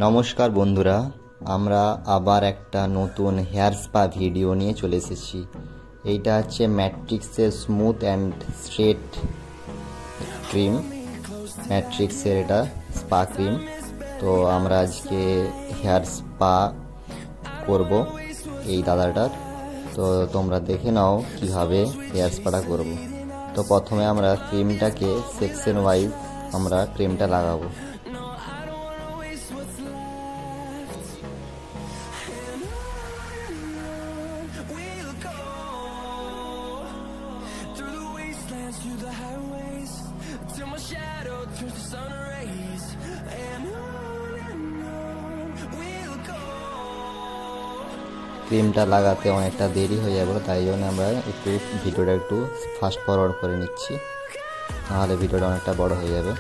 নমস্কার বন্ধুরা, আমরা আবার একটা নতুন হেয়ার স্পা ভিডিও নিয়ে চলে এসেছি। এইটা হচ্ছে ম্যাট্রিক্সের স্মুথ অ্যান্ড স্ট্রেট ক্রিম। ম্যাট্রিক্সের এটা স্পা ক্রিম। তো আমরা আজকে হেয়ার স্পা করব এই দাদাটার। তো তোমরা দেখে নাও কিভাবে হেয়ার স্পাটা করব। তো প্রথমে আমরা ক্রিমটাকে সেকশন ওয়াইজ আমরা ক্রিমটা লাগাবো। ক্রিমটা লাগাতে অনেকটা দেরি হয়ে যাবে, তাই জন্য আমরা একটু ভিডিওটা একটু ফাস্ট ফরওয়ার্ড করে নিচ্ছি, নাহলে ভিডিওটা অনেকটা বড় হয়ে যাবে।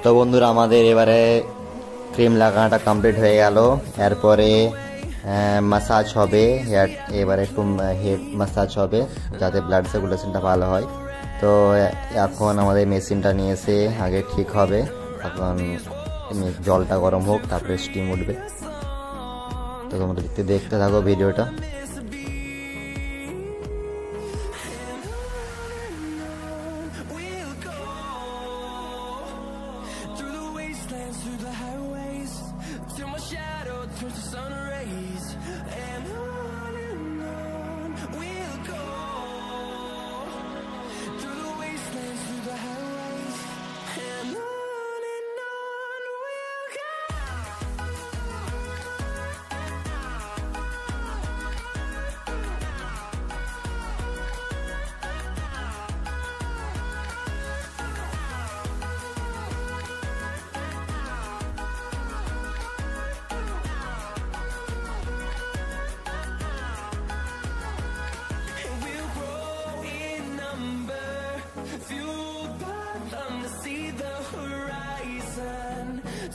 তো বন্ধুরা, আমাদের এবারে ক্রিম লাগানোটা কমপ্লিট হয়ে গেল। এরপরে মাসাজ হবে, এবারে একটু হেড মাসাজ হবে যাতে ব্লাড সার্কুলেশনটা ভালো হয়। তো এখন আমাদের মেশিনটা নিয়ে এসে আগে ঠিক হবে। এখন জলটা গরম হোক, তারপরে স্টিম উঠবে। তো তোমরা দেখতে থাকো ভিডিওটা।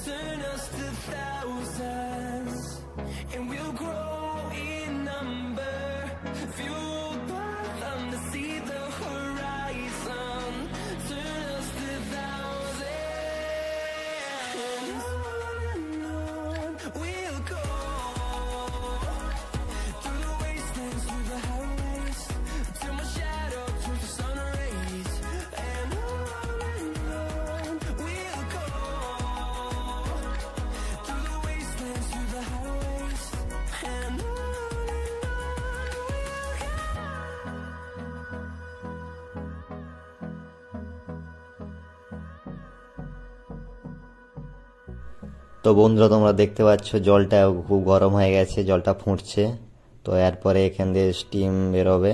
Turn us to thousands, and we'll grow in number, fueled by them to see the horizon. Turn us to thousands, and on we'll go, through the wastelands, through the highways, till my shadow turns to sun rays, and on we'll go. তো বন্ধুরা, তোমরা দেখতে পাচ্ছ জলটা খুব গরম হয়ে গেছে, জলটা ফুটছে। তো এরপরে এখান দিয়ে স্টিম বেরোবে,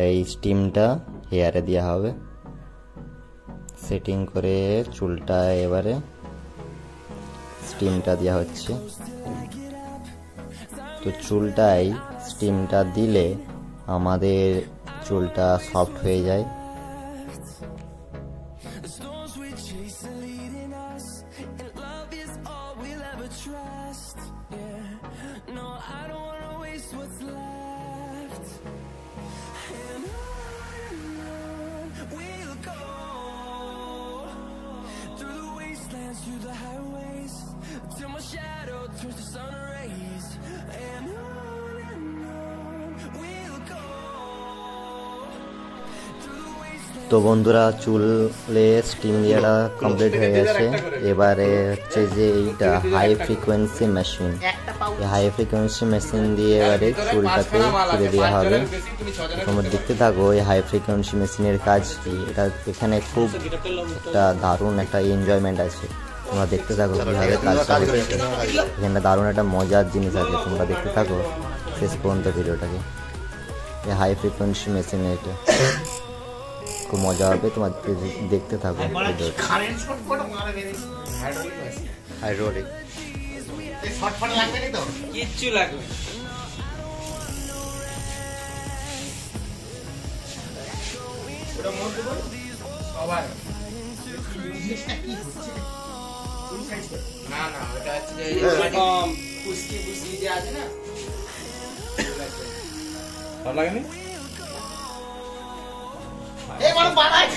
এই স্টিমটা হেয়ারে দেওয়া হবে। সেটিং করে চুলটা এবারে স্টিমটা দেওয়া হচ্ছে। তো চুলটাই স্টিমটা দিলে আমাদের চুলটা সফট হয়ে যায়। Through the highways, till my shadow turns to sun rays, and on we'll go. তো বন্ধুরা, চুলে স্টিম দেওয়াটা কমপ্লিট হয়ে গেছে। এবারে হচ্ছে যে এইটা হাই ফ্রিকোয়েন্সি মেশিন, এই হাই ফ্রিকোয়েন্সি মেশিন দিয়ে এবারে চুলটাকে তুলে দেওয়া হবে। তোমরা দেখতে থাকো এই হাই ফ্রিকোয়েন্সি মেশিনের কাজ কি। এটা এখানে খুব একটা দারুণ একটা এনজয়মেন্ট আছে। তোমরা দেখতে থাকো কীভাবে কাজটা হচ্ছে। এখানে দারুণ একটা মজার জিনিস আছে, তোমরা দেখতে থাকো শেষ পর্যন্ত ভিডিওটাকে। এই হাই ফ্রিকোয়েন্সি মেশিন এটা খুব মজা হবে, তোমার দেখতে থাকো ভিডিওটা। হাইড্রোলিক কিচ্ছু লাগবে। না না ওটা হচ্ছে যে এরকম পুষ্টি পুষ্টি যে আছে না ভালো লাগেনি এই বড় বাড়াই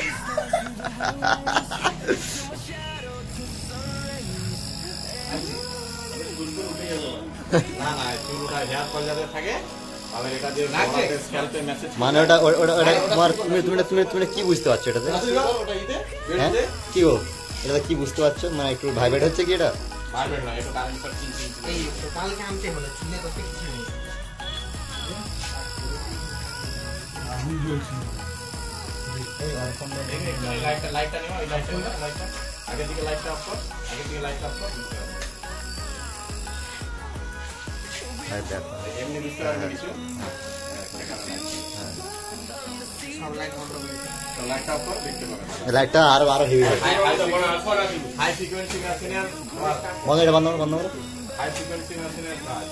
না না চুলটা হেয়ার ফল যাতে থাকে আর এটা যে স্ক্যাল্পে মেসেজ মানে ওটা তোমার তুমি কি বুঝতে পারছো এটাতে? ওটা ইতে হ্যাঁ কি গো এটা কি বুঝতে পারছো? মানে একটু ভাইব্রেট হচ্ছে কি এটা? পারবে না এটা কারেন্ট পর চিন চিন এই কালকে আনতে হলো চুলে করতে কিছু নেই এই লাইটটা নিও এই লাইটটা আগে দিকে লাইটটা অফ কর এমনি বুঝতে পারবে কিছু সব লাইট বন্ধ করে দিই তো লাইটটা অফ কর দেখতে পাবে লাইটটা আরো হিভি হবে। হাই ফ্রিকোয়েন্সি মেশিনের বন্ধ এটা বন্ধ করো। হাই ফ্রিকোয়েন্সি মেশিনের কাজ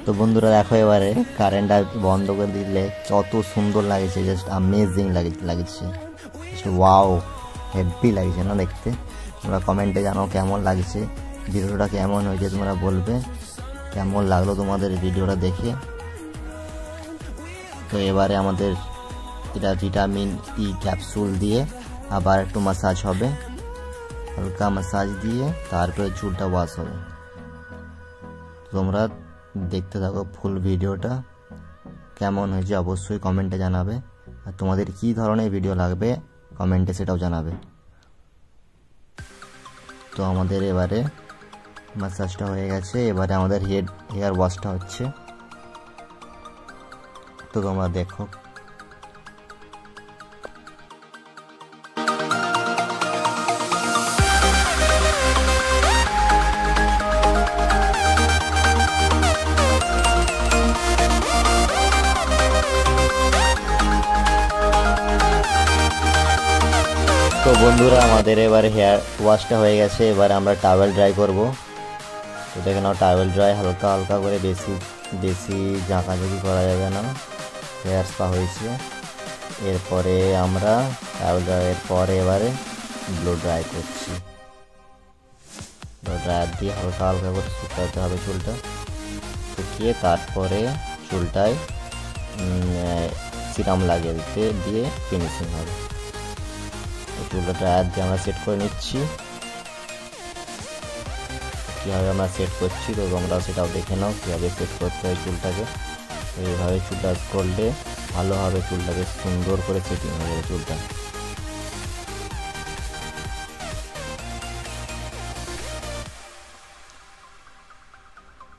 তো বন্ধুরা দেখো এবারে কারেন্টটা বন্ধ করে দিলে কত সুন্দর লাগছে, জাস্ট অ্যামেজিং লাগছে, ওয়াও হেভি লাগছে না দেখতে। তোমরা কমেন্টে জানাও কেমন লাগছে, ভিডিওটা কেমন হয়েছে তোমরা বলবে, কেমন লাগলো তোমাদের ভিডিওটা দেখে। তো এবারে আমাদের এটা ভিটামিন ই ক্যাপসুল দিয়ে আবার একটু মাসাজ হবে, হালকা মাসাজ দিয়ে তারপরে চুলটা ওয়াশ হবে। তোমরা দেখতে থাকো ফুল ভিডিওটা, কেমন হয়েছে অবশ্যই কমেন্টে জানাবে, আর তোমাদের কি ধরনের ভিডিও লাগবে কমেন্টে সেটাও জানাবে। তো আমাদের এবারে ম্যাসাজটা হয়ে গেছে, এবারে আমাদের হেয়ার ওয়াশটা হচ্ছে। তো তোমরা দেখো। তো বন্ধুরা আমাদের এবারে হেয়ার ওয়াশটা হয়ে গেছে, এবারে আমরা টাওয়েল ড্রাই করব। তো দেখে নাও টাওয়েল ড্রাই হালকা হালকা করে, বেশি ঝাঁকাঝাঁকি করা যাবে না, হেয়ার স্পা হয়েছে। এরপরে আমরা টাওয়েল ড্রাইয়ের পরে এবারে ব্লো ড্রাই করছি। ব্লো ড্রায়ার দিয়ে হালকা হালকা করে শুকাতে হবে চুলটা, শুকিয়ে তারপরে চুলটায় সিরাম লাগিয়ে দিয়ে ফিনিশিং হবে। চুলটা ড্রায়ার দিয়ে আমরা সেট করে নিচ্ছি, কীভাবে আমরা সেট করছি। তো তোমরা সেটাও দেখে নাও কীভাবে সেট করতে হয় চুলটাকে। এইভাবে চুলটা করলে ভালোভাবে চুলটাকে সুন্দর করে সেটিং হয়ে যাবে চুলটা।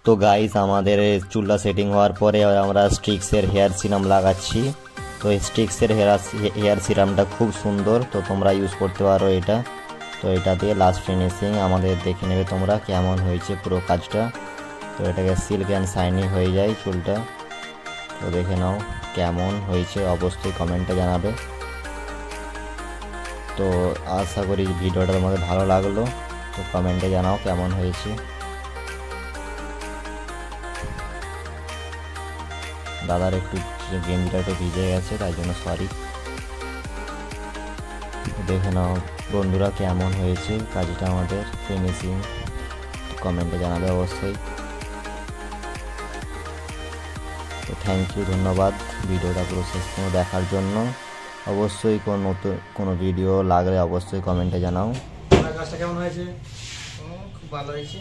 তো গাইস আমাদের চুলটা সেটিং হওয়ার পরে আমরা স্ট্রিক্সের হেয়ার সিরাম লাগাচ্ছি। তো এই স্ট্রিক্সের হেয়ার সিরামটা খুব সুন্দর, তো তোমরা ইউজ করতে পারো এটা। তো এটা দিয়ে লাস্ট ফিনিশিং আমাদের দেখে নেবে তোমরা কেমন হয়েছে পুরো কাজটা। তো এটাকে সিল্ক অ্যান্ড শাইনি হয়ে যায় চুলটা। তো দেখে নাও কেমন হয়েছে অবশ্যই কমেন্টে জানাবে। তো আশা করি ভিডিওটা তোমাদের ভালো লাগলো, তো কমেন্টে জানাও কেমন হয়েছে। দাদার একটু গেঞ্জিটা একটু ভিজে গেছে তাই জন্য সরি। দেখে নাও বন্ধুরা কেমন হয়েছে কাজটা আমাদের ফিনিশিং, কমেন্টে জানাবে অবশ্যই। তো থ্যাংক ইউ, ধন্যবাদ ভিডিওটা পুরো শেষ পর্যন্ত দেখার জন্য। অবশ্যই কোনো ভিডিও লাগলে অবশ্যই কমেন্টে জানাও। কাজটা কেমন হয়েছে? খুব ভালো হয়েছে।